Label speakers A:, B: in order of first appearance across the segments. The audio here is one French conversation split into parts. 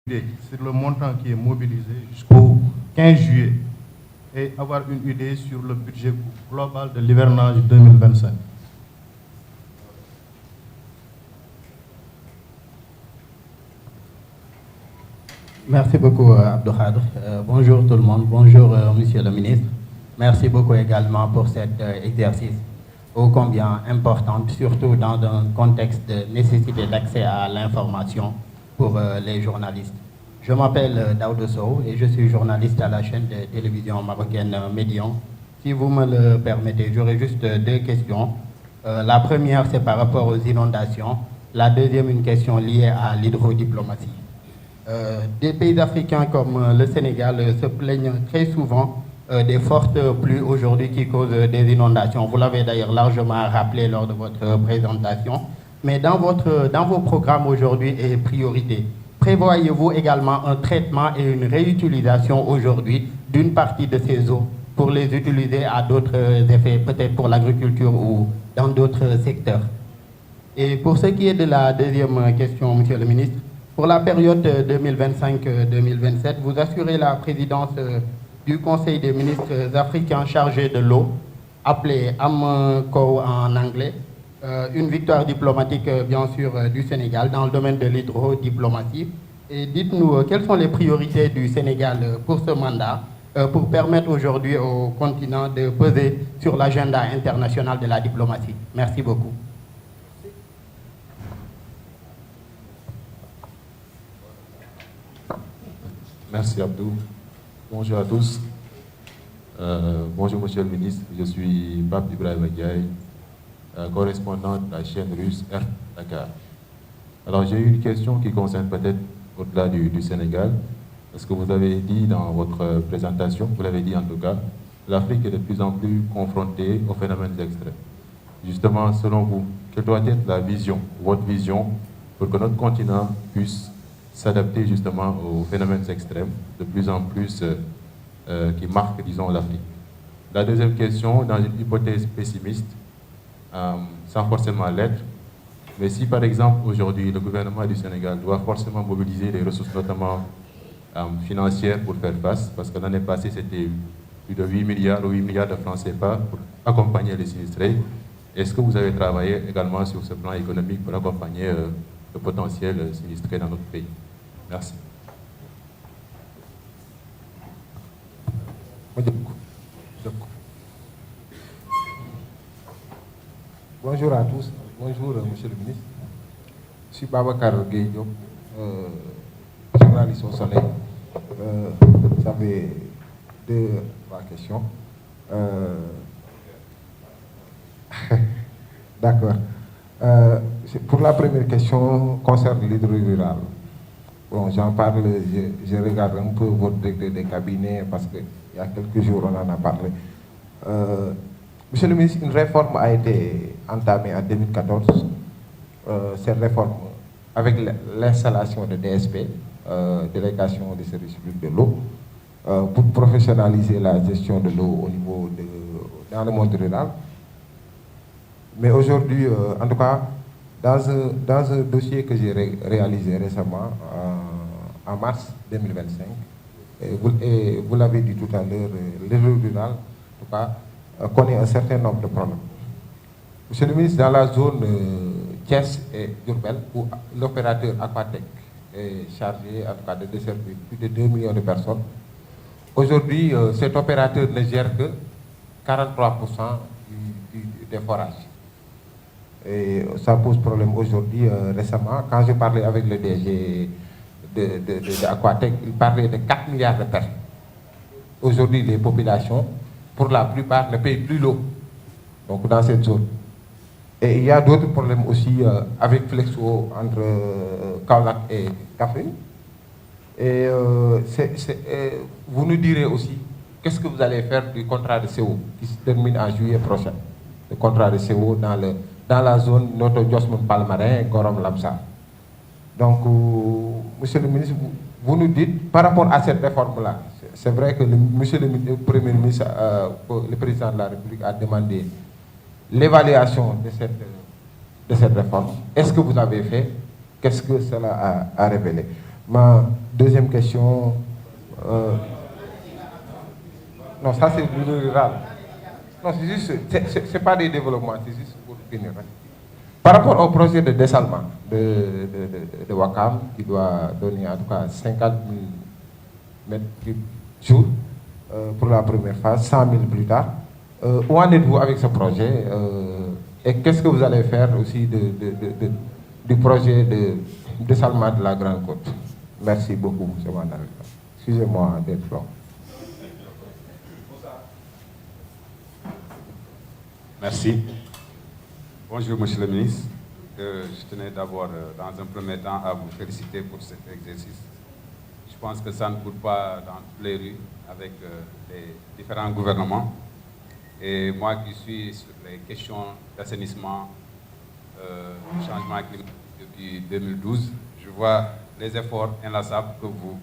A: sur le montant qui est mobilisé jusqu'au 15 juillet et avoir une idée sur le budget global de l'hivernage 2025.
B: Merci beaucoup, Abdou Khadr. Bonjour tout le monde, bonjour Monsieur le ministre. Merci beaucoup également pour cet exercice ô combien important, surtout dans un contexte de nécessité d'accès à l'information pour les journalistes. Je m'appelle Daoud Sow et je suis journaliste à la chaîne de télévision marocaine Médian. Si vous me le permettez, j'aurais juste deux questions. La première, c'est par rapport aux inondations. La deuxième, une question liée à l'hydrodiplomatie. Des pays africains comme le Sénégal se plaignent très souvent des fortes pluies aujourd'hui qui causent des inondations. Vous l'avez d'ailleurs largement rappelé lors de votre présentation. Mais dans vos programmes aujourd'hui et priorités, prévoyez-vous également un traitement et une réutilisation aujourd'hui d'une partie de ces eaux pour les utiliser à d'autres effets, peut-être pour l'agriculture ou dans d'autres secteurs? Et pour ce qui est de la deuxième question, Monsieur le ministre, pour la période 2025-2027, vous assurez la présidence du Conseil des ministres africains chargés de l'eau, appelé AMCO en anglais, une victoire diplomatique bien sûr du Sénégal dans le domaine de l'hydrodiplomatie. Et dites-nous, quelles sont les priorités du Sénégal pour ce mandat, pour permettre aujourd'hui au continent de peser sur l'agenda international de la diplomatie? Merci beaucoup.
C: Merci Abdou. Bonjour à tous. Bonjour Monsieur le ministre. Je suis Pape Ibrahim Diaye, correspondant de la chaîne russe RT Dakar. Alors j'ai une question qui concerne peut-être au-delà du Sénégal. Parce que vous avez dit dans votre présentation, vous l'avez dit en tout cas, l'Afrique est de plus en plus confrontée aux phénomènes extrêmes. Justement, selon vous, quelle doit être la vision, votre vision, pour que notre continent puisse s'adapter justement aux phénomènes extrêmes de plus en plus qui marquent, disons, l'Afrique? La deuxième question, dans une hypothèse pessimiste, sans forcément l'être, mais si par exemple aujourd'hui le gouvernement du Sénégal doit forcément mobiliser les ressources notamment financières pour faire face, parce que l'année passée c'était plus de 8 milliards ou 8 milliards de francs CFA pour accompagner les sinistrés, est-ce que vous avez travaillé également sur ce plan économique pour accompagner le potentiel sinistré dans notre pays? Merci.
D: Bonjour à tous, bonjour Monsieur le ministre. Je suis Babacar Gueye Diop, journaliste au Soleil. Ça fait trois questions. D'accord. Pour la première question concerne l'hydro-rural. Bon, j'en parle, je regarde un peu votre directeur de cabinet parce qu'il y a quelques jours on en a parlé. Monsieur le ministre, une réforme a été entamée en 2014. Cette réforme, avec l'installation de DSP, délégation des services publics de l'eau, pour professionnaliser la gestion de l'eau au niveau dans le monde rural. Mais aujourd'hui, en tout cas, dans un dossier que j'ai réalisé récemment, en mars 2025, et vous l'avez dit tout à l'heure, l'hydro rural, en tout cas, connaît un certain nombre de problèmes. Monsieur le ministre, dans la zone Thiès et Diourbel, où l'opérateur Aquatec est chargé en tout cas de desservir plus de 2 millions de personnes, aujourd'hui, cet opérateur ne gère que 43% des forages. Et ça pose problème aujourd'hui. Récemment, quand j'ai parlé avec le DG de Aquatec, il parlait de 4 milliards de personnes. Aujourd'hui, les populations, pour la plupart, ne payent plus l'eau, donc dans cette zone. Et il y a d'autres problèmes aussi avec Flexo entre Kaolack et Kaffrine. Et vous nous direz aussi, qu'est-ce que vous allez faire du contrat de CO qui se termine en juillet prochain? Le contrat de CO dans la zone Noto Josmon Palmarin et Gorom Lamsa. Donc, monsieur le ministre, vous nous dites, par rapport à cette réforme-là, c'est vrai que monsieur le Premier ministre, le président de la République a demandé l'évaluation de cette réforme. Est-ce que vous l'avez fait? Qu'est-ce que cela a révélé? Ma deuxième question, non, ça c'est le rural. Non, c'est juste, c'est pas des développements, c'est juste pour finir. Par rapport au projet de dessalement de Wakam, qui doit donner en tout cas 50 000 mètres cubes jour pour la première phase, 100 000 plus tard, où en êtes-vous avec ce projet et qu'est-ce que vous allez faire aussi du projet de dessalement de la Grande Côte? Merci beaucoup, M. Mandal. Excusez-moi d'être long.
E: Merci. Bonjour, Monsieur le ministre. Je tenais d'abord, dans un premier temps, à vous féliciter pour cet exercice. Je pense que ça ne coûte pas dans toutes les rues avec les différents gouvernements. Et moi qui suis sur les questions d'assainissement, changement climatique depuis 2012, je vois les efforts inlassables que vous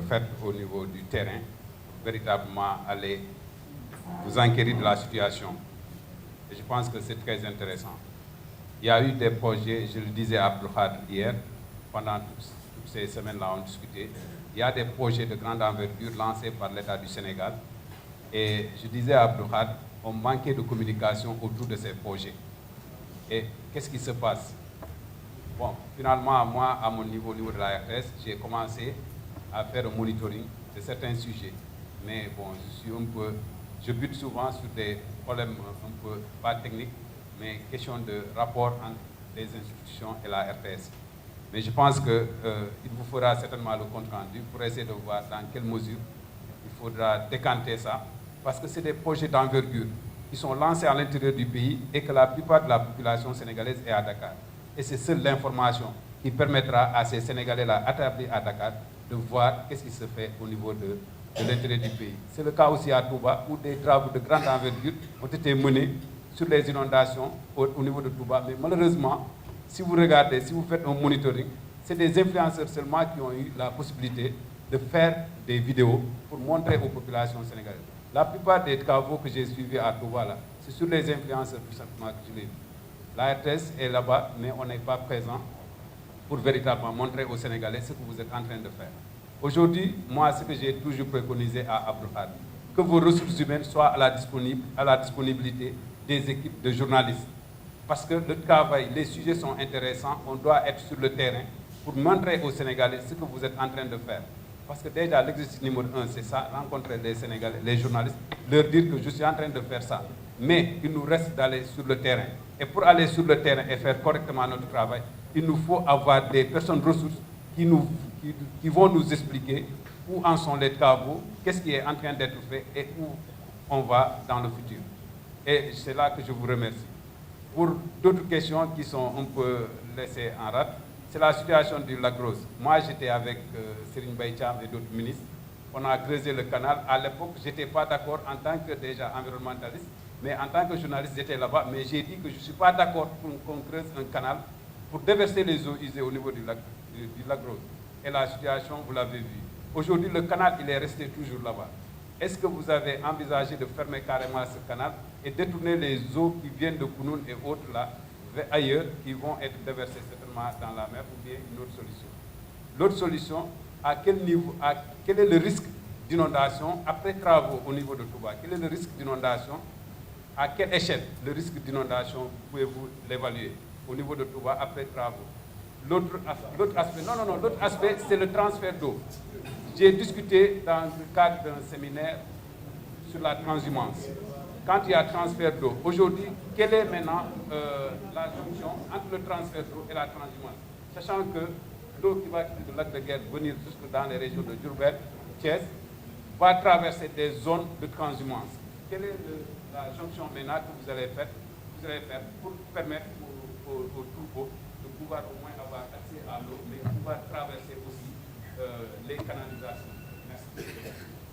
E: faites au niveau du terrain pour véritablement aller vous enquérir de la situation. Et je pense que c'est très intéressant. Il y a eu des projets, je le disais à Abdelkhad hier, pendant toutes ces semaines-là, on discutait. Il y a des projets de grande envergure lancés par l'État du Sénégal. Et je disais à Abdelkhad, on manquait de communication autour de ces projets. Et qu'est-ce qui se passe? Bon, finalement, moi, à mon niveau, au niveau de la RTS, j'ai commencé à faire un monitoring de certains sujets. Mais bon, je bute souvent sur des problèmes un peu, pas techniques, mais question de rapport entre les institutions et la RTS. Mais je pense qu'il vous faudra certainement le compte rendu pour essayer de voir dans quelle mesure il faudra décanter ça, parce que c'est des projets d'envergure qui sont lancés à l'intérieur du pays et que la plupart de la population sénégalaise est à Dakar. Et c'est seule l'information qui permettra à ces Sénégalais-là établis à Dakar de voir qu'est-ce qui se fait au niveau de l'intérieur du pays. C'est le cas aussi à Touba, où des travaux de grande envergure ont été menés sur les inondations au niveau de Touba. Mais malheureusement, si vous regardez, si vous faites un monitoring, c'est des influenceurs seulement qui ont eu la possibilité de faire des vidéos pour montrer aux populations sénégalaises. La plupart des travaux que j'ai suivis à Touba, c'est sur les influenceurs tout simplement que je l'ai vu. La RTS est là-bas, mais on n'est pas présent pour véritablement montrer aux Sénégalais ce que vous êtes en train de faire. Aujourd'hui, moi, ce que j'ai toujours préconisé à Abdelkhad, que vos ressources humaines soient à la disponibilité des équipes de journalistes. Parce que le travail, les sujets sont intéressants, on doit être sur le terrain pour montrer aux Sénégalais ce que vous êtes en train de faire. Parce que déjà, l'exercice numéro 1, c'est ça, rencontrer les Sénégalais, les journalistes, leur dire que je suis en train de faire ça. Mais il nous reste d'aller sur le terrain. Et pour aller sur le terrain et faire correctement notre travail, il nous faut avoir des personnes ressources qui vont nous expliquer où en sont les travaux, qu'est-ce qui est en train d'être fait et où on va dans le futur. Et c'est là que je vous remercie. Pour d'autres questions qui sont un peu laissées en rade, c'est la situation du lac Rose. Moi, j'étais avec Serigne Baïcham et d'autres ministres. On a creusé le canal. À l'époque, je n'étais pas d'accord en tant que déjà environnementaliste, mais en tant que journaliste, j'étais là-bas. Mais j'ai dit que je ne suis pas d'accord pour qu'on creuse un canal pour déverser les eaux usées au niveau du lac Rose. Et la situation, vous l'avez vu. Aujourd'hui, le canal, il est resté toujours là-bas. Est-ce que vous avez envisagé de fermer carrément ce canal et détourner les eaux qui viennent de Kounoun et autres là, ailleurs, qui vont être déversées certainement dans la mer, ou bien une autre solution? L'autre solution, à quel niveau, quel est le risque d'inondation après travaux au niveau de Touba? Quel est le risque d'inondation? À quelle échelle le risque d'inondation pouvez-vous l'évaluer au niveau de Touba après travaux? L'autre aspect, c'est le transfert d'eau. J'ai discuté dans le cadre d'un séminaire sur la transhumance. Quand il y a transfert d'eau, aujourd'hui, quelle est maintenant la jonction entre le transfert d'eau et la transhumance? Sachant que l'eau qui va quitter le lac de Guerre venir jusque dans les régions de Diourbel, Thiès, va traverser des zones de transhumance. Quelle est la jonction maintenant que vous allez faire pour permettre aux troupeaux de pouvoir au moins avoir accès à l'eau, mais pouvoir traverser aussi les canalisations? Merci.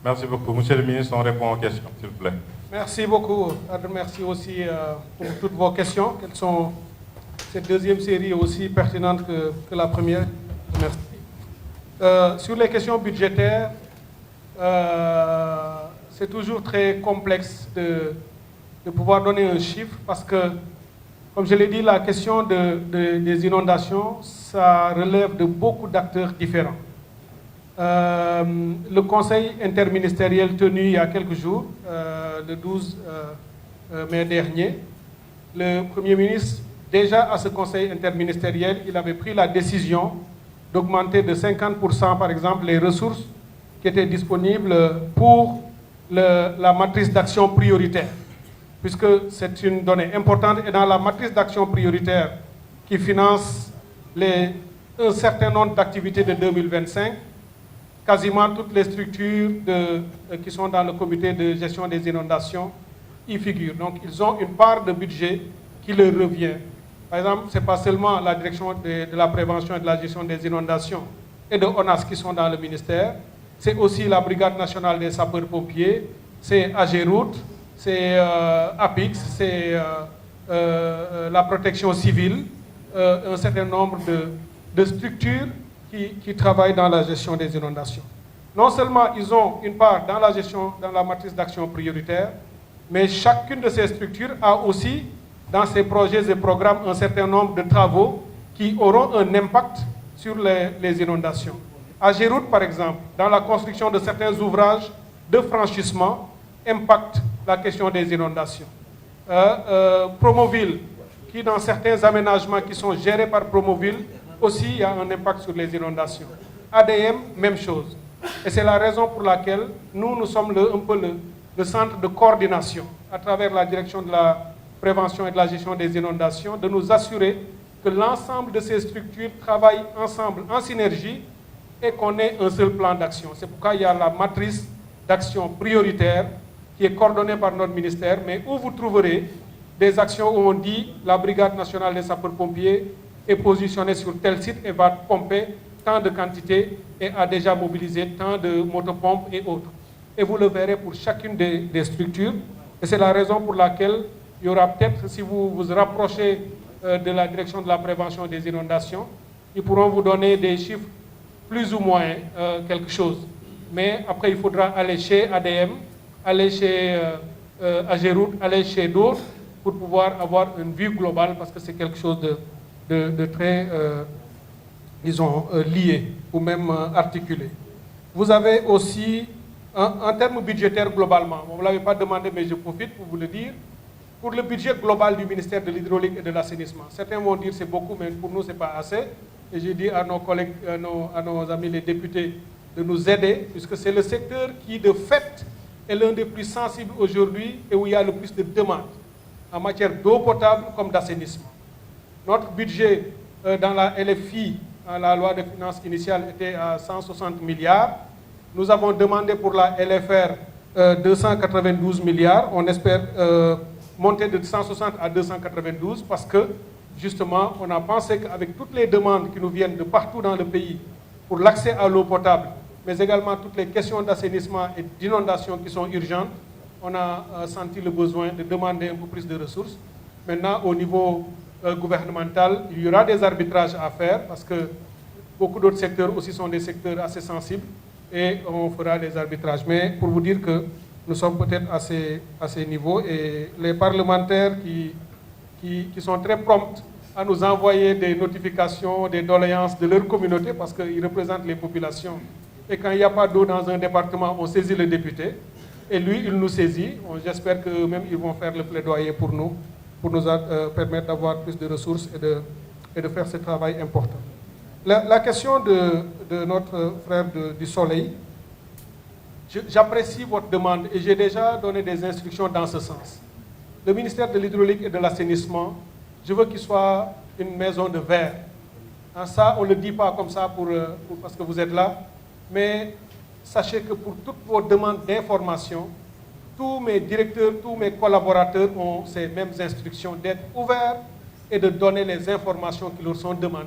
F: Merci beaucoup. Monsieur le ministre, on répond aux questions, s'il vous plaît.
G: Merci beaucoup. Merci aussi pour toutes vos questions. Quelles sont cette deuxième série aussi pertinente que la première? Merci. Sur les questions budgétaires, c'est toujours très complexe de pouvoir donner un chiffre parce que, comme je l'ai dit, la question des inondations, ça relève de beaucoup d'acteurs différents. Le conseil interministériel tenu il y a quelques jours, le 12 mai dernier, le Premier ministre, déjà à ce conseil interministériel, il avait pris la décision d'augmenter de 50% par exemple les ressources qui étaient disponibles pour la matrice d'action prioritaire, puisque c'est une donnée importante. Et dans la matrice d'action prioritaire qui finance un certain nombre d'activités de 2025, quasiment toutes les structures qui sont dans le comité de gestion des inondations y figurent. Donc ils ont une part de budget qui leur revient. Par exemple, ce n'est pas seulement la direction de la prévention et de la gestion des inondations et de ONAS qui sont dans le ministère, c'est aussi la Brigade nationale des sapeurs-pompiers, c'est AGEROUTE, c'est APIX, c'est la protection civile, un certain nombre de structures qui travaillent dans la gestion des inondations. Non seulement ils ont une part dans la matrice d'action prioritaire, mais chacune de ces structures a aussi dans ses projets et programmes un certain nombre de travaux qui auront un impact sur les inondations. À Géroute, par exemple, dans la construction de certains ouvrages de franchissement, impacte la question des inondations. Promoville, qui dans certains aménagements qui sont gérés par Promoville, aussi il y a un impact sur les inondations. ADM, même chose. Et c'est la raison pour laquelle nous sommes un peu le centre de coordination à travers la direction de la prévention et de la gestion des inondations, de nous assurer que l'ensemble de ces structures travaillent ensemble en synergie et qu'on ait un seul plan d'action. C'est pourquoi il y a la matrice d'action prioritaire qui est coordonnée par notre ministère, mais où vous trouverez des actions où on dit la Brigade nationale des sapeurs-pompiers est positionnée sur tel site et va pomper tant de quantités et a déjà mobilisé tant de motopompes et autres. Et vous le verrez pour chacune des structures. Et c'est la raison pour laquelle il y aura peut-être, si vous vous rapprochez de la direction de la prévention des inondations, ils pourront vous donner des chiffres plus ou moins quelque chose. Mais après, il faudra aller chez ADM, aller chez AGEROUTE, aller chez d'autres pour pouvoir avoir une vue globale parce que c'est quelque chose de très, disons, lié ou même articulé. Vous avez aussi, en termes budgétaires globalement, vous ne l'avez pas demandé mais je profite pour vous le dire, pour le budget global du ministère de l'Hydraulique et de l'Assainissement. Certains vont dire c'est beaucoup, mais pour nous ce n'est pas assez. Et j'ai dit à nos collègues, à nos amis les députés de nous aider, puisque c'est le secteur qui de fait est l'un des plus sensibles aujourd'hui et où il y a le plus de demandes en matière d'eau potable comme d'assainissement. Notre budget dans la LFI, la loi de finances initiale, était à 160 milliards. Nous avons demandé pour la LFR 292 milliards. On espère monter de 160 à 292 parce que, justement, on a pensé qu'avec toutes les demandes qui nous viennent de partout dans le pays pour l'accès à l'eau potable, mais également toutes les questions d'assainissement et d'inondation qui sont urgentes, on a senti le besoin de demander un peu plus de ressources. Maintenant, au niveau gouvernemental, il y aura des arbitrages à faire parce que beaucoup d'autres secteurs aussi sont des secteurs assez sensibles et on fera des arbitrages. Mais pour vous dire que nous sommes peut-être à ces niveaux et les parlementaires qui sont très prompts à nous envoyer des notifications, des doléances de leur communauté parce qu'ils représentent les populations. Et quand il n'y a pas d'eau dans un département, on saisit le député et lui, il nous saisit. J'espère qu'eux-mêmes, ils vont faire le plaidoyer pour nous permettre d'avoir plus de ressources et de faire ce travail important. La question de notre frère du Soleil, j'apprécie votre demande et j'ai déjà donné des instructions dans ce sens. Le ministère de l'Hydraulique et de l'Assainissement, je veux qu'il soit une maison de verre. Ça, on ne le dit pas comme ça parce que vous êtes là, mais sachez que pour toutes vos demandes d'information, tous mes directeurs, tous mes collaborateurs ont ces mêmes instructions d'être ouverts et de donner les informations qui leur sont demandées.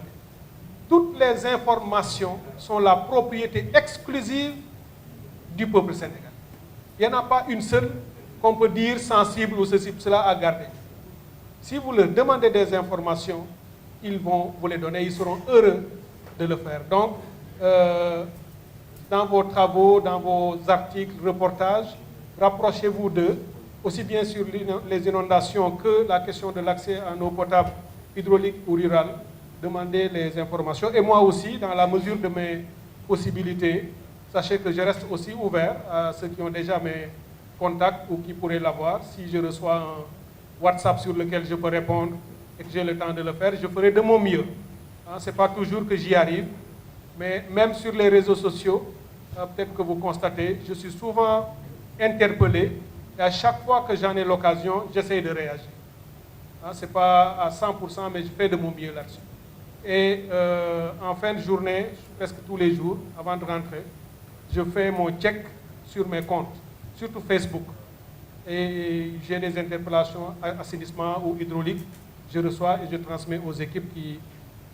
G: Toutes les informations sont la propriété exclusive du peuple sénégalais. Il n'y en a pas une seule qu'on peut dire sensible ou ceci, cela à garder. Si vous leur demandez des informations, ils vont vous les donner, ils seront heureux de le faire. Donc, dans vos travaux, dans vos articles, reportages, rapprochez-vous d'eux, aussi bien sur les inondations que la question de l'accès à une eau potable hydraulique ou rurale. demander les informations. Et moi aussi, dans la mesure de mes possibilités, sachez que je reste aussi ouvert à ceux qui ont déjà mes contacts ou qui pourraient l'avoir. Si je reçois un WhatsApp sur lequel je peux répondre et que j'ai le temps de le faire, je ferai de mon mieux. Ce n'est pas toujours que j'y arrive, mais même sur les réseaux sociaux, peut-être que vous constatez, je suis souvent interpellé et à chaque fois que j'en ai l'occasion, j'essaie de réagir. Ce n'est pas à 100%, mais je fais de mon mieux là-dessus. Et en fin de journée, presque tous les jours, avant de rentrer, je fais mon check sur mes comptes, surtout Facebook. Et j'ai des interpellations assainissement ou hydraulique, je reçois et je transmets aux équipes qui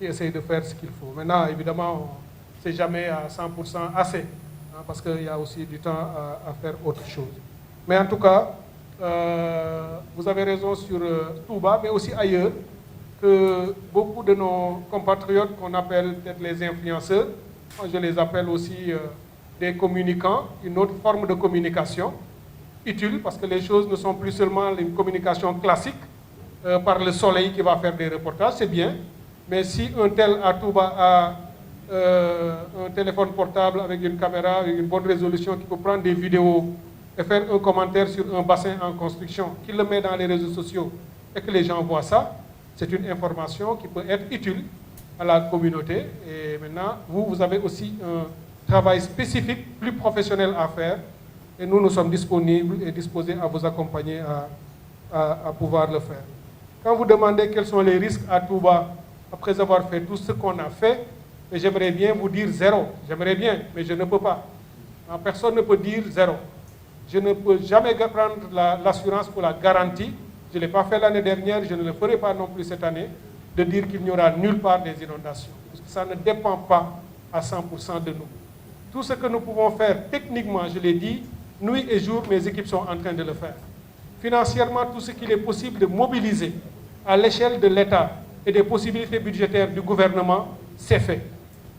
G: essayent de faire ce qu'il faut. Maintenant, évidemment, ce n'est jamais à 100% assez, parce qu'il y a aussi du temps à faire autre chose. Mais en tout cas, vous avez raison sur Touba, mais aussi ailleurs, que beaucoup de nos compatriotes qu'on appelle peut-être les influenceurs, je les appelle aussi des communicants, une autre forme de communication utile, parce que les choses ne sont plus seulement une communication classique par le soleil qui va faire des reportages, c'est bien, mais si un tel à Touba a un téléphone portable avec une caméra, avec une bonne résolution, qui peut prendre des vidéos et faire un commentaire sur un bassin en construction, qu'il le met dans les réseaux sociaux et que les gens voient ça, c'est une information qui peut être utile à la communauté. Et maintenant, vous avez aussi un travail spécifique, plus professionnel à faire. Et nous sommes disponibles et disposés à vous accompagner à pouvoir le faire. Quand vous demandez quels sont les risques à Touba, après avoir fait tout ce qu'on a fait, j'aimerais bien vous dire zéro. J'aimerais bien, mais je ne peux pas. Personne ne peut dire zéro. Je ne peux jamais prendre l'assurance pour la garantie. Je ne l'ai pas fait l'année dernière, je ne le ferai pas non plus cette année, de dire qu'il n'y aura nulle part des inondations. Parce que ça ne dépend pas à 100% de nous. Tout ce que nous pouvons faire techniquement, je l'ai dit, nuit et jour, mes équipes sont en train de le faire. Financièrement, tout ce qu'il est possible de mobiliser à l'échelle de l'État et des possibilités budgétaires du gouvernement, c'est fait.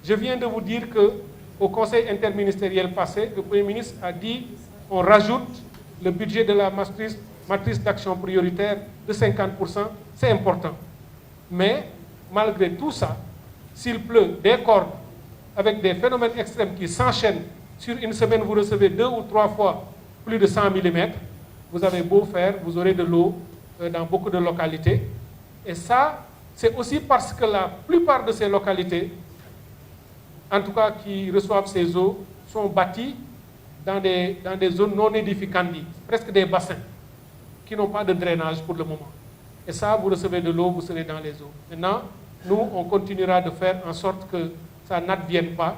G: Je viens de vous dire qu'au Conseil interministériel passé, le Premier ministre a dit on rajoute le budget de la matrice d'action prioritaire de 50%, c'est important. Mais malgré tout ça, s'il pleut des cordes avec des phénomènes extrêmes qui s'enchaînent, sur une semaine vous recevez 2 ou 3 fois plus de 100 mm, vous avez beau faire, vous aurez de l'eau dans beaucoup de localités. Et ça, c'est aussi parce que la plupart de ces localités, en tout cas qui reçoivent ces eaux, sont bâties dans des zones non édificantes, presque des bassins, qui n'ont pas de drainage pour le moment. Et ça, vous recevez de l'eau, vous serez dans les eaux. Maintenant, nous, on continuera de faire en sorte que ça n'advienne pas.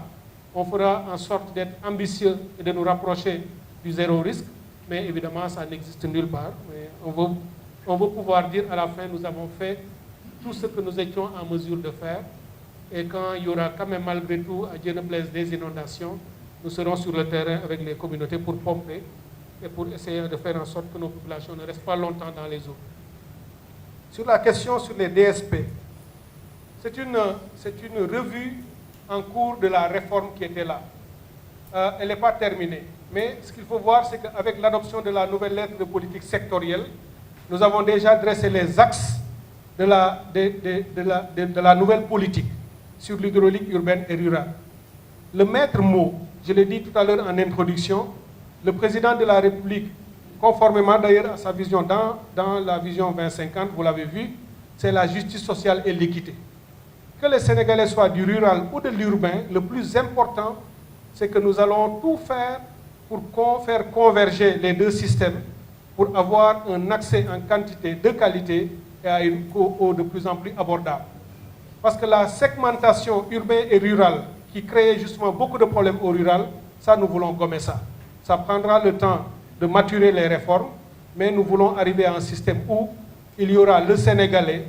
G: On fera en sorte d'être ambitieux et de nous rapprocher du zéro risque, mais évidemment, ça n'existe nulle part. Mais on veut pouvoir dire à la fin, nous avons fait tout ce que nous étions en mesure de faire. Et quand il y aura quand même malgré tout, à Dieu ne plaise, des inondations, nous serons sur le terrain avec les communautés pour pomper et pour essayer de faire en sorte que nos populations ne restent pas longtemps dans les eaux. Sur la question sur les DSP, c'est une revue en cours de la réforme qui était là. Elle n'est pas terminée. Mais ce qu'il faut voir, c'est qu'avec l'adoption de la nouvelle lettre de politique sectorielle, nous avons déjà dressé les axes de la nouvelle politique sur l'hydraulique urbaine et rurale. Le maître mot, je l'ai dit tout à l'heure en introduction, le président de la République, conformément d'ailleurs à sa vision dans la vision 2050, vous l'avez vu, c'est la justice sociale et l'équité. Que les Sénégalais soient du rural ou de l'urbain, le plus important, c'est que nous allons tout faire pour faire converger les deux systèmes, pour avoir un accès en quantité de qualité et à une eau de plus en plus abordable. Parce que la segmentation urbaine et rurale, qui crée justement beaucoup de problèmes au rural, ça nous voulons gommer ça. Ça prendra le temps de maturer les réformes, mais nous voulons arriver à un système où il y aura le Sénégalais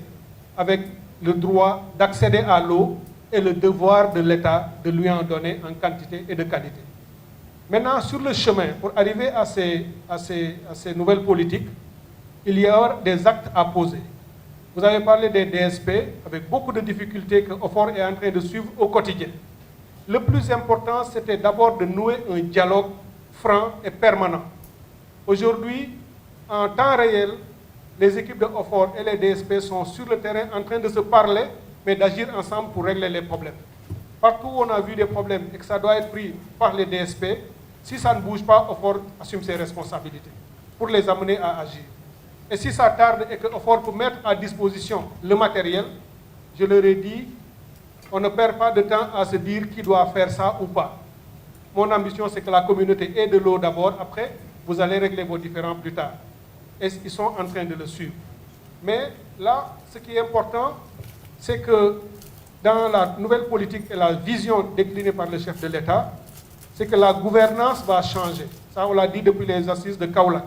G: avec le droit d'accéder à l'eau et le devoir de l'État de lui en donner en quantité et de qualité. Maintenant, sur le chemin, pour arriver à ces nouvelles politiques, il y aura des actes à poser. Vous avez parlé des DSP, avec beaucoup de difficultés que OFOR est en train de suivre au quotidien. Le plus important, c'était d'abord de nouer un dialogue franc et permanent. Aujourd'hui, en temps réel, les équipes de OFOR et les DSP sont sur le terrain en train de se parler, mais d'agir ensemble pour régler les problèmes. Partout où on a vu des problèmes et que ça doit être pris par les DSP, si ça ne bouge pas, OFOR assume ses responsabilités pour les amener à agir. Et si ça tarde et que OFOR peut mettre à disposition le matériel, je leur ai dit, on ne perd pas de temps à se dire qui doit faire ça ou pas. Mon ambition, c'est que la communauté ait de l'eau d'abord, après, vous allez régler vos différends plus tard. Et ils sont en train de le suivre. Mais là, ce qui est important, c'est que dans la nouvelle politique et la vision déclinée par le chef de l'État, c'est que la gouvernance va changer. Ça, on l'a dit depuis les assises de Kaolack.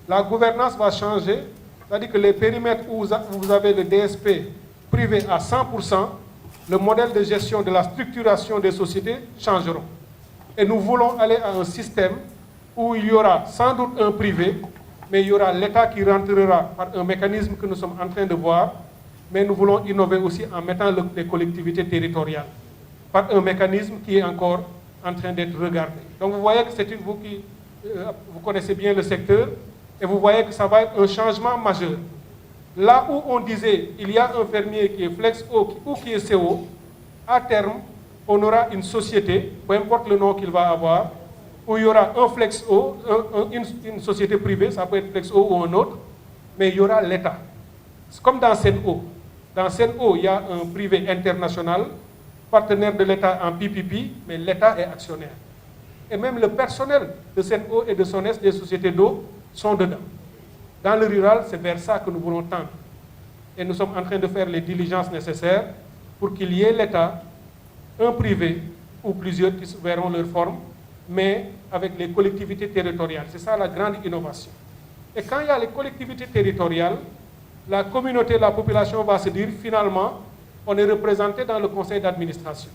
G: La gouvernance va changer, c'est-à-dire que les périmètres où vous avez le DSP privé à 100%, le modèle de gestion de la structuration des sociétés changeront. Et nous voulons aller à un système où il y aura sans doute un privé, mais il y aura l'État qui rentrera par un mécanisme que nous sommes en train de voir, mais nous voulons innover aussi en mettant les collectivités territoriales par un mécanisme qui est encore en train d'être regardé. Donc vous voyez que c'est vous qui vous connaissez bien le secteur et vous voyez que ça va être un changement majeur. Là où on disait il y a un fermier qui est Flex-Eau ou qui est CO, à terme, on aura une société, peu importe le nom qu'il va avoir, où il y aura un Flex-Eau, une société privée, ça peut être Flex-Eau ou un autre, mais il y aura l'État. C'est comme dans Sen'Eau. Dans Sen'Eau, il y a un privé international, partenaire de l'État en PPP, mais l'État est actionnaire. Et même le personnel de Sen'Eau et de SONES, des sociétés d'eau, sont dedans. Dans le rural, c'est vers ça que nous voulons tendre. Et nous sommes en train de faire les diligences nécessaires pour qu'il y ait l'État, un privé ou plusieurs qui verront leur forme, mais avec les collectivités territoriales. C'est ça la grande innovation. Et quand il y a les collectivités territoriales, la communauté, la population va se dire, finalement, on est représenté dans le conseil d'administration.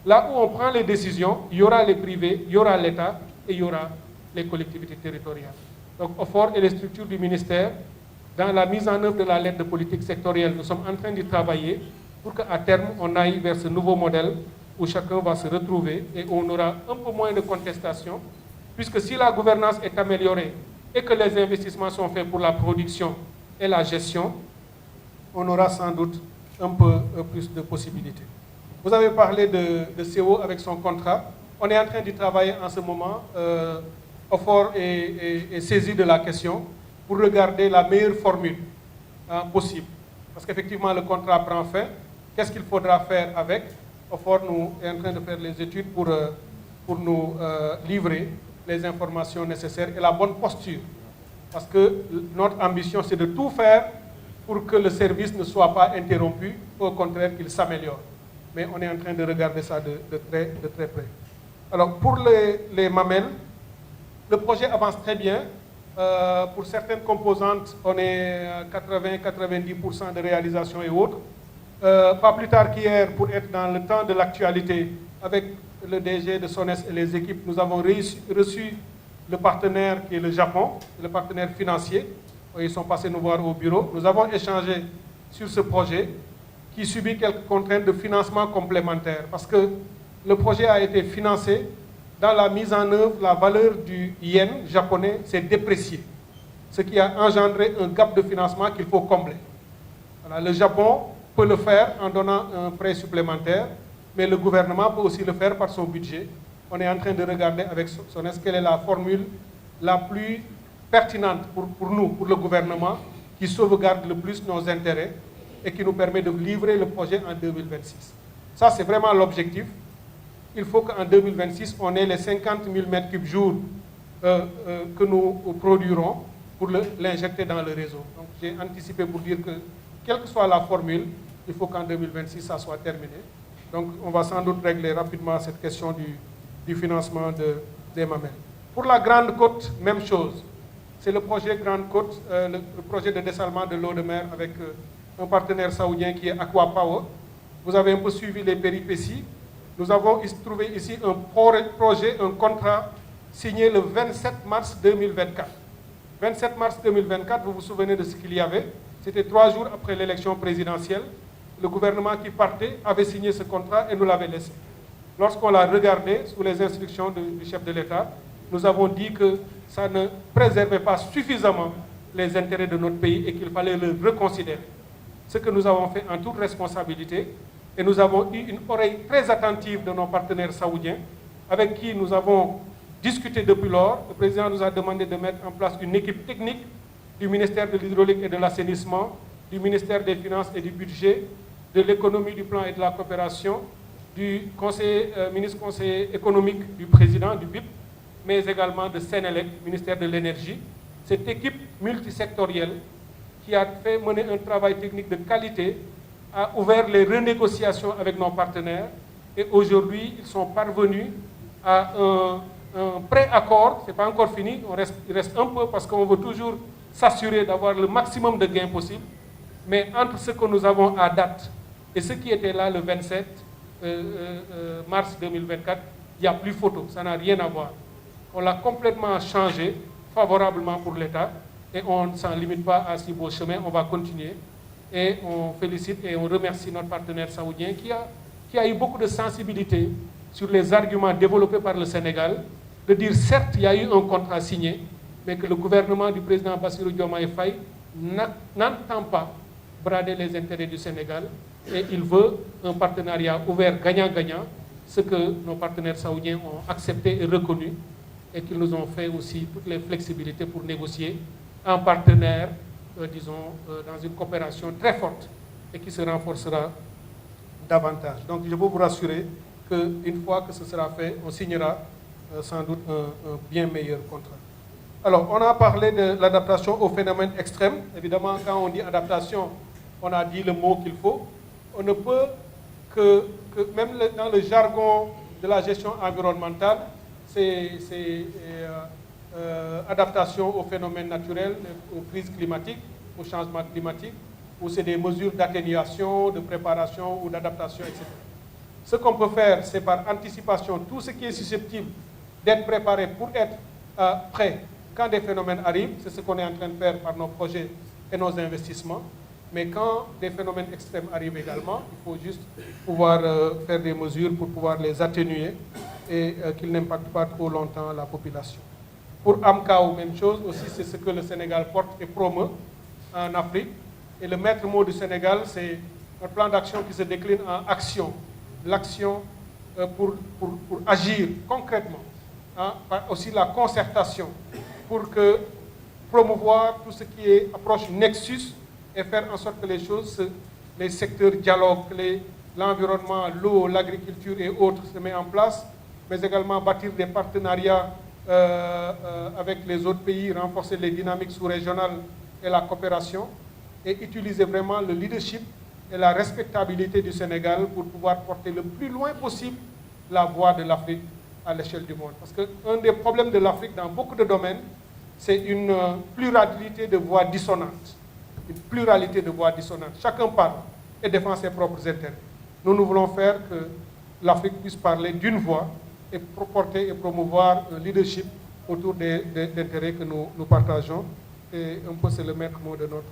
G: Là où on prend les décisions, il y aura les privés, il y aura l'État et il y aura les collectivités territoriales. Donc, OFOR et les structures du ministère, dans la mise en œuvre de la lettre de politique sectorielle, nous sommes en train d'y travailler pour qu'à terme, on aille vers ce nouveau modèle où chacun va se retrouver et où on aura un peu moins de contestation, puisque si la gouvernance est améliorée et que les investissements sont faits pour la production et la gestion, on aura sans doute un peu plus de possibilités. Vous avez parlé de CO avec son contrat. On est en train d'y travailler en ce moment. OFOR est saisi de la question pour regarder la meilleure formule possible. Parce qu'effectivement, le contrat prend fin. Qu'est-ce qu'il faudra faire avec? OFOR nous est en train de faire les études pour nous livrer les informations nécessaires et la bonne posture. Parce que notre ambition, c'est de tout faire pour que le service ne soit pas interrompu, au contraire qu'il s'améliore. Mais on est en train de regarder ça de très près. Alors, pour les mamelles, le projet avance très bien. Pour certaines composantes, on est à 80-90% de réalisation et autres. Pas plus tard qu'hier, pour être dans le temps de l'actualité, avec le DG de SONES et les équipes, nous avons reçu le partenaire qui est le Japon, le partenaire financier. Ils sont passés nous voir au bureau. Nous avons échangé sur ce projet qui subit quelques contraintes de financement complémentaires parce que le projet a été financé dans la mise en œuvre, la valeur du yen japonais s'est dépréciée, ce qui a engendré un gap de financement qu'il faut combler. Voilà, le Japon peut le faire en donnant un prêt supplémentaire, mais le gouvernement peut aussi le faire par son budget. On est en train de regarder avec SONES quelle est la formule la plus pertinente pour nous, pour le gouvernement, qui sauvegarde le plus nos intérêts et qui nous permet de livrer le projet en 2026. Ça, c'est vraiment l'objectif. Il faut qu'en 2026, on ait les 50 000 m3 jour que nous produirons pour l'injecter dans le réseau. Donc, j'ai anticipé pour dire que, quelle que soit la formule, il faut qu'en 2026, ça soit terminé. Donc, on va sans doute régler rapidement cette question du financement des mamelles. Pour la Grande Côte, même chose. C'est le projet Grande Côte, le projet de dessalement de l'eau de mer avec un partenaire saoudien qui est Aqua Power. Vous avez un peu suivi les péripéties. Nous avons trouvé ici un projet, un contrat signé le 27 mars 2024. 27 mars 2024, vous vous souvenez de ce qu'il y avait? C'était 3 jours après l'élection présidentielle. Le gouvernement qui partait avait signé ce contrat et nous l'avait laissé. Lorsqu'on l'a regardé sous les instructions du chef de l'État, nous avons dit que ça ne préservait pas suffisamment les intérêts de notre pays et qu'il fallait le reconsidérer. ce que nous avons fait en toute responsabilité. Et nous avons eu une oreille très attentive de nos partenaires saoudiens, avec qui nous avons discuté depuis lors. Le président nous a demandé de mettre en place une équipe technique du ministère de l'Hydraulique et de l'Assainissement, du ministère des Finances et du Budget, de l'économie, du plan et de la coopération, du ministre conseiller économique du président du BIP, mais également de Sénélec, ministère de l'Énergie. Cette équipe multisectorielle qui a fait mener un travail technique de qualité a ouvert les renégociations avec nos partenaires et aujourd'hui, ils sont parvenus à un pré-accord. Ce n'est pas encore fini, il reste un peu parce qu'on veut toujours s'assurer d'avoir le maximum de gains possible. Mais entre ce que nous avons à date et ce qui était là le 27 mars 2024, il n'y a plus photo, ça n'a rien à voir. On l'a complètement changé favorablement pour l'État et on ne s'en limite pas à si beau chemin, on va continuer. Et on félicite et on remercie notre partenaire saoudien qui a eu beaucoup de sensibilité sur les arguments développés par le Sénégal, de dire certes il y a eu un contrat signé, mais que le gouvernement du président Bassirou Diomaye Faye n'entend pas brader les intérêts du Sénégal et il veut un partenariat ouvert gagnant-gagnant, ce que nos partenaires saoudiens ont accepté et reconnu et qu'ils nous ont fait aussi toutes les flexibilités pour négocier en partenaire, disons, dans une coopération très forte et qui se renforcera davantage. Donc je peux vous rassurer qu'une fois que ce sera fait, on signera sans doute un bien meilleur contrat. Alors, on a parlé de l'adaptation aux phénomènes extrêmes. Évidemment, quand on dit adaptation, on a dit le mot qu'il faut. On ne peut que même dans le jargon de la gestion environnementale, c'est adaptation aux phénomènes naturels, aux crises climatiques, au changement climatique, ou c'est des mesures d'atténuation, de préparation ou d'adaptation, etc. Ce qu'on peut faire, c'est par anticipation, tout ce qui est susceptible d'être préparé pour être prêt quand des phénomènes arrivent. C'est ce qu'on est en train de faire par nos projets et nos investissements. Mais quand des phénomènes extrêmes arrivent également, il faut juste pouvoir faire des mesures pour pouvoir les atténuer et qu'ils n'impactent pas trop longtemps la population. Pour AMCAO, même chose aussi, c'est ce que le Sénégal porte et promeut en Afrique. Et le maître mot du Sénégal, c'est un plan d'action qui se décline en action. L'action pour agir concrètement. Hein, aussi la concertation pour promouvoir tout ce qui est approche nexus et faire en sorte que les choses, les secteurs dialoguent, l'environnement, l'eau, l'agriculture et autres se mettent en place, mais également bâtir des partenariats avec les autres pays, renforcer les dynamiques sous-régionales et la coopération, et utiliser vraiment le leadership et la respectabilité du Sénégal pour pouvoir porter le plus loin possible la voix de l'Afrique à l'échelle du monde. Parce qu'un des problèmes de l'Afrique dans beaucoup de domaines, c'est une pluralité de voix dissonantes. Une pluralité de voix dissonantes. Chacun parle et défend ses propres intérêts. Nous voulons faire que l'Afrique puisse parler d'une voix et porter et promouvoir un leadership autour des intérêts que nous partageons. Et un peu c'est le maître mot de notre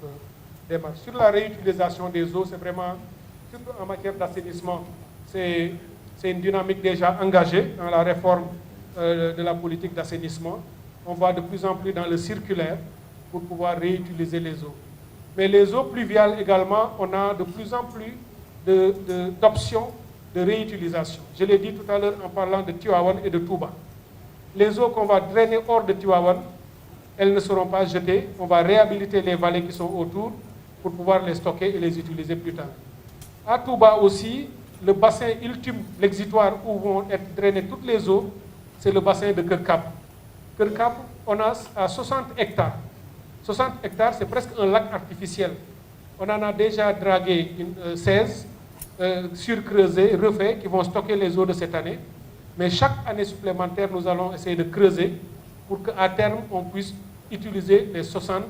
G: démarche. Sur la réutilisation des eaux, c'est vraiment, surtout en matière d'assainissement, c'est une dynamique déjà engagée dans la réforme de la politique d'assainissement. On va de plus en plus dans le circulaire pour pouvoir réutiliser les eaux. Mais les eaux pluviales également, on a de plus en plus d'options de réutilisation. Je l'ai dit tout à l'heure en parlant de Tivaouane et de Touba. Les eaux qu'on va drainer hors de Tivaouane, elles ne seront pas jetées. On va réhabiliter les vallées qui sont autour pour pouvoir les stocker et les utiliser plus tard. À Touba aussi, le bassin ultime, l'exutoire où vont être drainées toutes les eaux, c'est le bassin de Kerkap. Kerkap, on a à 60 hectares. 60 hectares, c'est presque un lac artificiel. On en a déjà dragué 16, surcreusés, refaits, qui vont stocker les eaux de cette année. Mais chaque année supplémentaire, nous allons essayer de creuser pour qu'à terme, on puisse utiliser les 60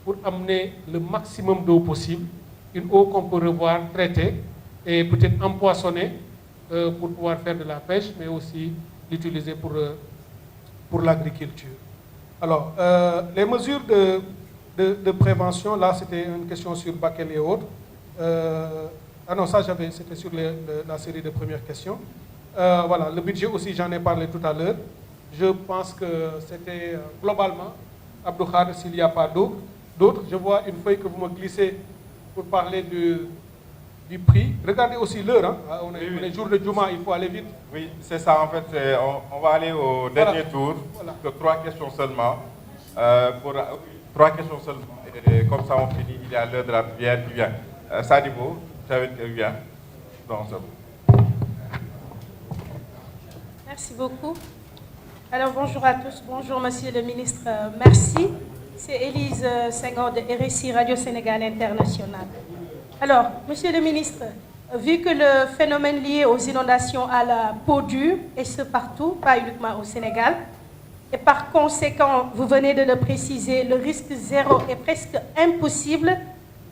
G: pour amener le maximum d'eau possible. Une eau qu'on peut revoir, traiter et peut-être empoisonner pour pouvoir faire de la pêche, mais aussi l'utiliser pour l'agriculture. Alors, les mesures de prévention, là, c'était une question sur Bakel et autres. Ah non, ça, c'était sur la série de premières questions. Voilà, le budget aussi, j'en ai parlé tout à l'heure. Je pense que c'était globalement, Abdou Khadr, s'il n'y a pas d'autres. Je vois une feuille que vous me glissez pour parler du prix. Regardez aussi l'heure, hein. On est jour de Juma, il faut aller vite.
F: Oui, c'est ça en fait. On va aller au dernier tour.
G: Voilà.
F: De 3 questions seulement. Pour 3 questions seulement. Et comme ça, on finit. Il y a l'heure de la prière qui vient. Sadibou, tu avais qui vient. Non, c'est bon.
H: Merci beaucoup. Alors, bonjour à tous. Bonjour, Monsieur le ministre. Merci. C'est Élise Senghor de RSI Radio Sénégal International. Alors, Monsieur le ministre, vu que le phénomène lié aux inondations à la peau dure est ce partout, pas uniquement au Sénégal, et par conséquent, vous venez de le préciser, le risque zéro est presque impossible.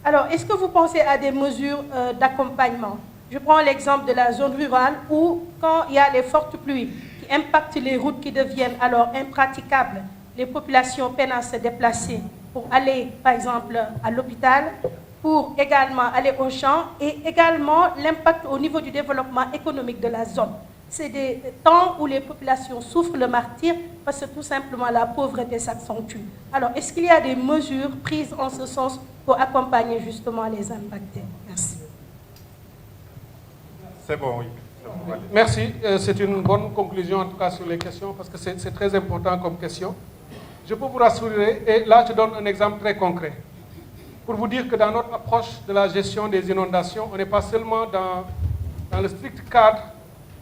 H: Alors, est-ce que vous pensez à des mesures d'accompagnement? Je prends l'exemple de la zone rurale où, quand il y a les fortes pluies qui impactent les routes qui deviennent alors impraticables, les populations peinent à se déplacer pour aller, par exemple, à l'hôpital, pour également aller au champ, et également l'impact au niveau du développement économique de la zone. C'est des temps où les populations souffrent le martyre parce que tout simplement la pauvreté s'accentue. Alors, est-ce qu'il y a des mesures prises en ce sens pour accompagner justement les impactés? Merci.
F: C'est bon, oui.
G: Merci. C'est une bonne conclusion en tout cas sur les questions parce que c'est très important comme question. Je peux vous rassurer, et là je donne un exemple très concret, pour vous dire que dans notre approche de la gestion des inondations, on n'est pas seulement dans le strict cadre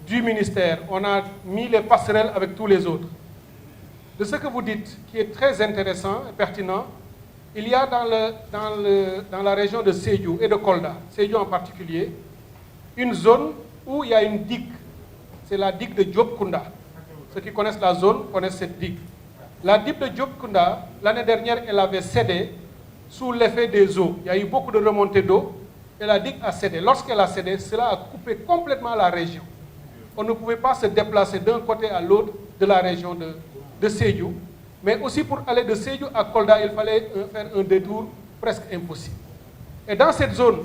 G: du ministère, on a mis les passerelles avec tous les autres. De ce que vous dites, qui est très intéressant et pertinent, il y a dans la région de Sédhiou et de Kolda, Sédhiou en particulier, une zone où il y a une digue. C'est la digue de Diop Kounda. Ceux qui connaissent la zone connaissent cette digue. La digue de Diop Kounda, l'année dernière, elle avait cédé sous l'effet des eaux. Il y a eu beaucoup de remontées d'eau et la digue a cédé. Lorsqu'elle a cédé, cela a coupé complètement la région. On ne pouvait pas se déplacer d'un côté à l'autre de la région de Sédhiou. Mais aussi pour aller de Sédhiou à Kolda, il fallait faire un détour presque impossible. Et dans cette zone,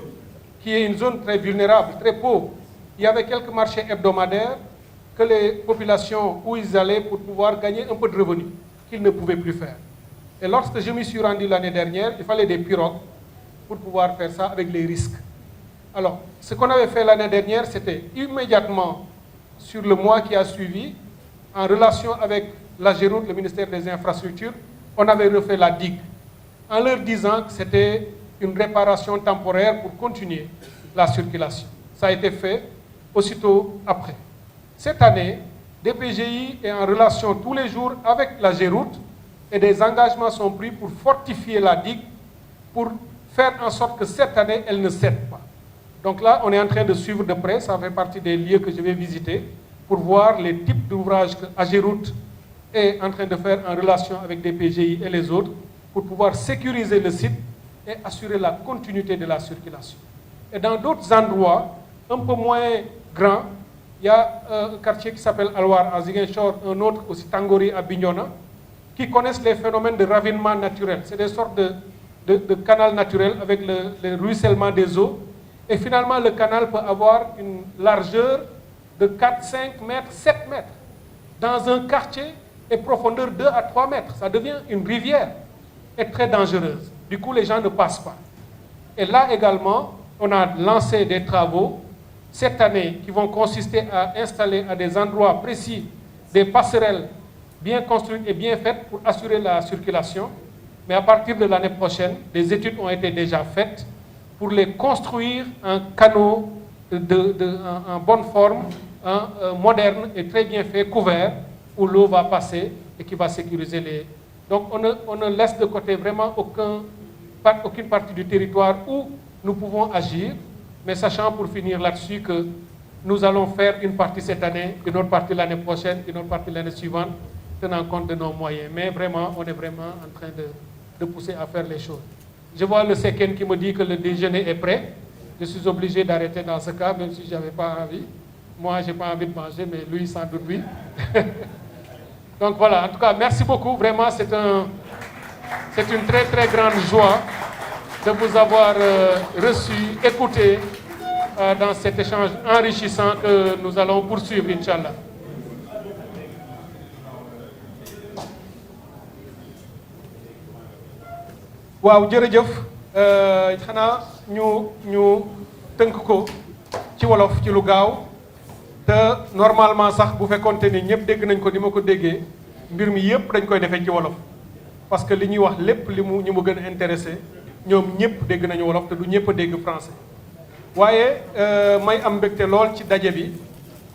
G: qui est une zone très vulnérable, très pauvre, il y avait quelques marchés hebdomadaires que les populations, où ils allaient pour pouvoir gagner un peu de revenus, qu'ils ne pouvaient plus faire. Et lorsque je m'y suis rendu l'année dernière, il fallait des pirogues pour pouvoir faire ça avec les risques. Alors, ce qu'on avait fait l'année dernière, c'était immédiatement, sur le mois qui a suivi, en relation avec la Géroute, le ministère des Infrastructures, on avait refait la digue, en leur disant que c'était une réparation temporaire pour continuer la circulation. Ça a été fait aussitôt après. Cette année, DPGI est en relation tous les jours avec la Géroute et des engagements sont pris pour fortifier la digue, pour faire en sorte que cette année, elle ne cède pas. Donc là, on est en train de suivre de près, ça fait partie des lieux que je vais visiter, pour voir les types d'ouvrages que Agéroute est en train de faire en relation avec DPGI et les autres, pour pouvoir sécuriser le site et assurer la continuité de la circulation. Et dans d'autres endroits, un peu moins grands, il y a un quartier qui s'appelle Alwar à Ziguinchor, un autre aussi Tangori à Bignona, qui connaissent les phénomènes de ravinement naturel. C'est des sortes de canaux naturels avec le ruissellement des eaux. Et finalement, le canal peut avoir une largeur de 4, 5 mètres, 7 mètres. Dans un quartier, et profondeur 2 à 3 mètres. Ça devient une rivière et très dangereuse. Du coup, les gens ne passent pas. Et là également, on a lancé des travaux cette année qui vont consister à installer à des endroits précis des passerelles bien construites et bien faites pour assurer la circulation. Mais à partir de l'année prochaine, des études ont été déjà faites pour les construire en canaux en bonne forme, moderne et très bien fait, couvert, où l'eau va passer et qui va sécuriser les... Donc on ne laisse de côté vraiment aucune partie du territoire où nous pouvons agir, mais sachant pour finir là-dessus que nous allons faire une partie cette année, une autre partie l'année prochaine, une autre partie l'année suivante, tenant compte de nos moyens. Mais vraiment, on est vraiment en train de pousser à faire les choses. Je vois le Seken qui me dit que le déjeuner est prêt. Je suis obligé d'arrêter dans ce cas, même si je n'avais pas envie. Moi, je n'ai pas envie de manger, mais lui, sans doute, oui. Donc voilà, en tout cas, merci beaucoup. Vraiment, c'est une très, très grande joie de vous avoir reçu, écouté dans cet échange enrichissant que nous allons poursuivre, Inch'Allah. Waaw jërëjëf xanaa ñu tënk ko ci wolof ci lu gaaw te normalement sax bu fekkonte ni ñëpp dégg nañ ko ni ma ko déggee mbir mi yëpp dañ koy defee ci wolof parce que li ñuy wax lépp li mu ñu mu gën a intéressé ñoom ñëpp dégg nañu wolof te du ñëpp a dégg français waaye may am mbégte lool ci daje bi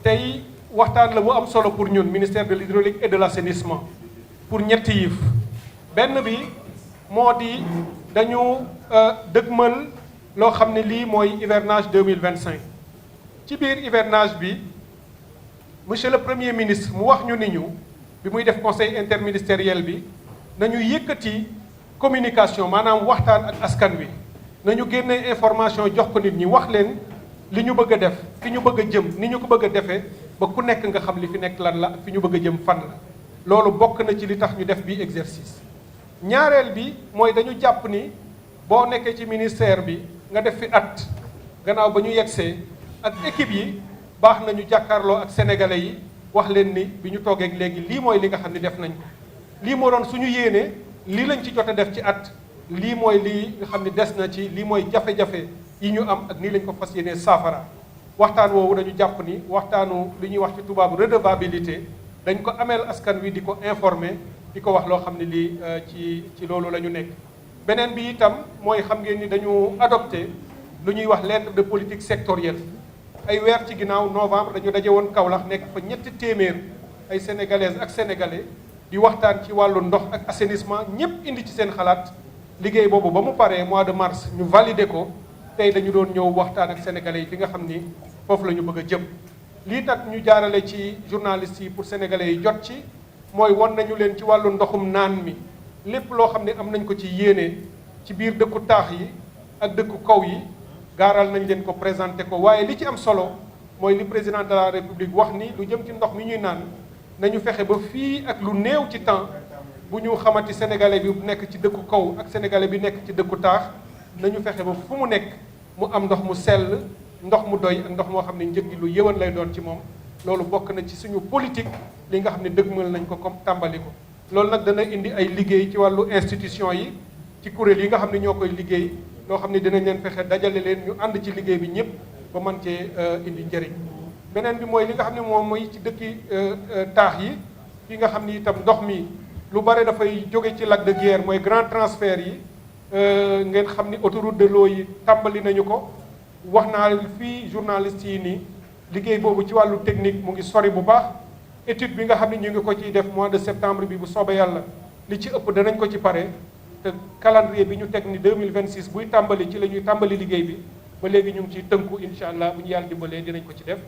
G: tey waxtaan la bu am solo pour ñun ministère de l'hydraulique et de l'assainissement pour ñetti yëf benn bi moo di dañu dëgmal loo xam ne lii mooy hivernage 2025 ci biir hivernage bi monsieur le premier ministre mu wax ñu ni ñu bi muy def conseil interministériel bi nañu yëkkati communication maanaam waxtaan ak askan wi nañu génne information jox ko nit ñi wax leen li ñu bëgg a def fi ñu bëgg a jëm ni ñu ko bëgg a defee ba ku nekk nga xam li fi nekk lan la ak fi ñu bëgg a jëm fan la loolu bokk na ci li tax ñu def bii exercice ñaareel bi mooy dañu jàpp ni boo nekkee ci ministère bi nga def fi at gannaaw ba ñu yegsee ak équipe yi baax nañu jàkkaarloo ak sénégalais yi wax leen ni bi ñu toogee léegi lii mooy li nga xam ne def nañ ko lii moo doon suñu yéene lii lañ ci jot a def ci at lii mooy lii nga xam ne des na ci lii mooy jafe-jafe yi ñu am ak nii lañ ko fas yéenee saafara waxtaan woowu dañu jàpp ni waxtaanu li ñuy wax ci tubaabu redevabilité dañ ko ameel askan wi di ko informer di ko wax loo xam ne lii ci loolu la ñu nekk beneen bi itam mooy xam ngeen ni dañu adopté lu ñuy wax lettre de politique sectorielle ay weer ci ginnaaw novembre dañu daje woon Kaolack nekk fa 300 ay sénégalaises ak sénégalais di waxtaan ci wàllu ndox ak assainissement ñëpp indi ci seen xalaat liggéey boobu ba mu paree mois de mars ñu validé ko tey dañu doon ñëw waxtaan ak sénégalais yi fi nga xam ni foofu la ñu bëgg a jëm lii tax ñu jaarale ci journalistes yi pour sénégalais yi jot ci mooy won nañu leen ci wàllu ndoxum naan mi lépp loo xam ne am nañ ko ci yéene ci biir dëkku taax yi ak dëkku kaw yi gaaral nañ leen ko présenté ko waaye li ci am solo mooy li président de la république wax ni lu jëm ci ndox mi ñuy naan nañu fexe ba fii ak lu néew ci temps bu ñu xamati sénégalais bi nekk ci dëkku kaw ak sénégalais bi nekk ci dëkku taax nañu fexe ba fu mu nekk mu am ndox mu sell ndox mu doy ak ndox moo xam ne njëg gi lu yëwan lay doon ci moom loolu bokk na ci suñu politique li nga xam ne dëgmal nañ ko comme tàmbali ko loolu nag dana indi ay liggéey ci wàllu institution yi ci kuréel yi nga xam ne ñoo koy liggéey loo xam ne dinañ leen fexe dajale leen ñu ànd ci liggéey bi ñëpp ba mën cee indi njëriñ beneen bi mooy li nga xam ne moom mooy ci dëkki taax yi fi nga xam ni itam ndox mi lu bare dafay jóge ci lac de Guiers mooy grand transfert yi ngeen xam ni autoroute de l'eau yi tàmbali nañu ko wax naa fii journalistes yi nii liggéey boobu ci wàllu technique mu ngi sori bu baax étude bi nga xam ne ñu ngi ko ciy def mois de septembre bi bu soobee yàlla li ci ëpp danañ ko ci pare te calendrier bi ñu teg ni 2026 buy tàmbali ci la ñuy tàmbali liggéey bi ba léegi ñu ngi ciy tënku incha allah bu ñu yàlla dimbalee dinañ ko ci def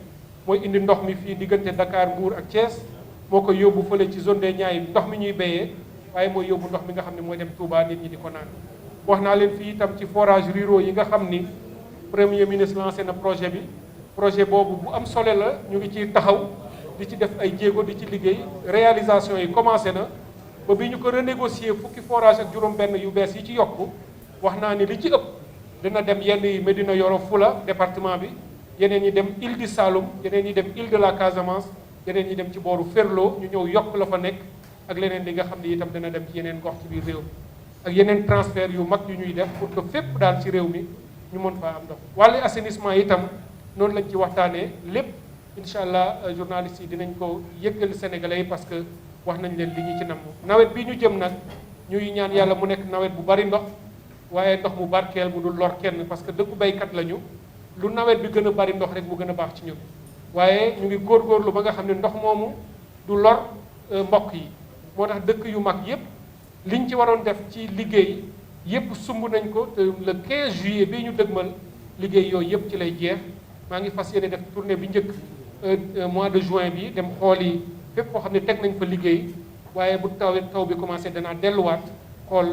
G: mooy indi ndox mi fii diggante Dakar Mbour ak Thiès moo koy yóbbu fële ci zone des Niayes ndox mi ñuy béyee waaye mooy yóbbu ndox mi nga xam ne mooy dem Touba nit ñi di ko naan wax naa leen fii itam ci forage ruraux yi nga xam ni premier ministre lancé na projet bi projet boobu bu am solo la ñu ngi ciy taxaw di ci def ay jéego di ci liggéey réalisation yi commencé na ba bi ñu ko renégocier fukki forage ak juróom-benn yu bees yi ci yokku wax naa ni li ci ëpp dina dem yenn yi Médina Yoro Fula département bi yeneen yi dem Île du Saloum yeneen yi dem Île de la Casamance yeneen yi dem ci booru Ferlo ñu ñëw yokk la fa nekk ak leneen li nga xam ne itam dina dem ci yeneen gox ci biir réew mi ak yeneen transfert yu mag yu ñuy def pour que fépp daal ci réew mi ñu mën faa am ndox wàllu assainissement itam noonu lañ ci waxtaanee lépp incha allah journalistes yi dinañ ko yëggal sénégalais yi parce que wax nañ leen li ñu ci namm nawet bi ñu jëm nag ñuy ñaan yàlla mu nekk nawet bu bari ndox waaye ndox mu barkeel mu dul lor kenn parce que dëkku baykat lañu lu nawet bi gën a bari ndox rek mu gën a baax ci ñun waaye ñu ngi góorgóorlu ba nga xam ne ndox moomu du lor mbokk yi moo tax dëkk yu mag yépp liñ ci waroon def ci liggéey yépp sumb nañ ko te le 15 juillet bii ñu dëgmal liggéey yooyu yépp ci lay jeex maa ngi fas yéene def tournée bi njëkk mois de juin bi dem xool yi fépp koo xam ne teg nañ fa liggéey waaye bu taw bi commencé danaa delluwaat xool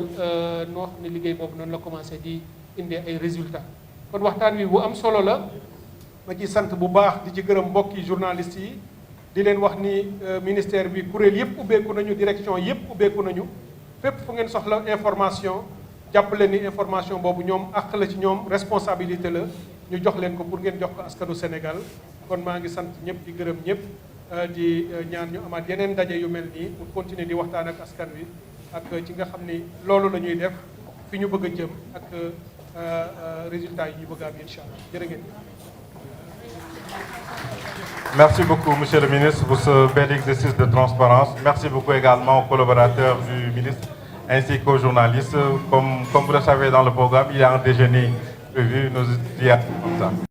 G: noo xam ne liggéey boobu noonu la commencé di indee ay résultats kon waxtaan wi bu am solo la ma ci sant bu baax di ci gërëm mbokki journalistes yi di leen wax ni ministère bi kuréel yëpp ubbeeku nañu direction yëpp ubbeeku nañu fépp fu ngeen soxla information jàppale ni information boobu ñoom àq la ci ñoom responsabilité la ñu jox leen ko pour ngeen jox ko askanu Sénégal kon maa ngi sant ñëpp di gërëm ñëpp di ñaan ñu amaat yeneen ndaje yu mel nii pour continuer di waxtaan ak askan wi ak ci nga xam ni loolu la ñuy def fi ñu bëgg a jëm ak résultat yi ñu bëgg a am incha allah jërë ngeen.
F: Merci beaucoup, Monsieur le ministre, pour ce bel exercice de transparence. Merci beaucoup également aux collaborateurs du ministre ainsi qu'aux journalistes. Comme vous le savez dans le programme, il y a un déjeuner prévu, nous y comme ça.